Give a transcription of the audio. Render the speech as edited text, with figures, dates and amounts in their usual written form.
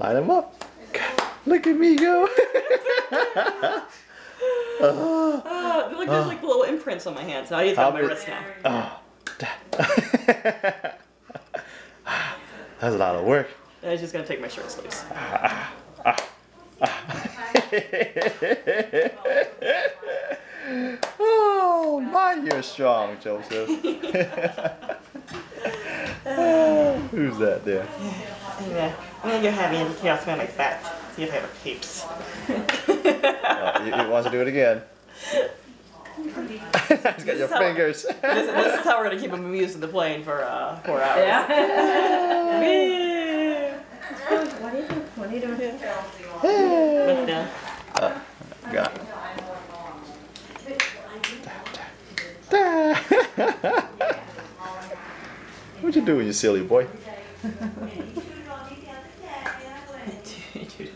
Line them up. Look at me go. Look, there's like little imprints on my hands. Now I use it on my wrist now. That's a lot of work. I was just gonna take my shirt sleeves. Oh, my, you're strong, Joseph. Who's that there? And you're having a chaos man like that. See if I have peeps. He wants to do it again. He's got your fingers. This is how we're gonna keep him amused in the plane for 4 hours. Yeah. What are you doing here? Hey. What's down? Got it. What you doing, you silly boy? Dude.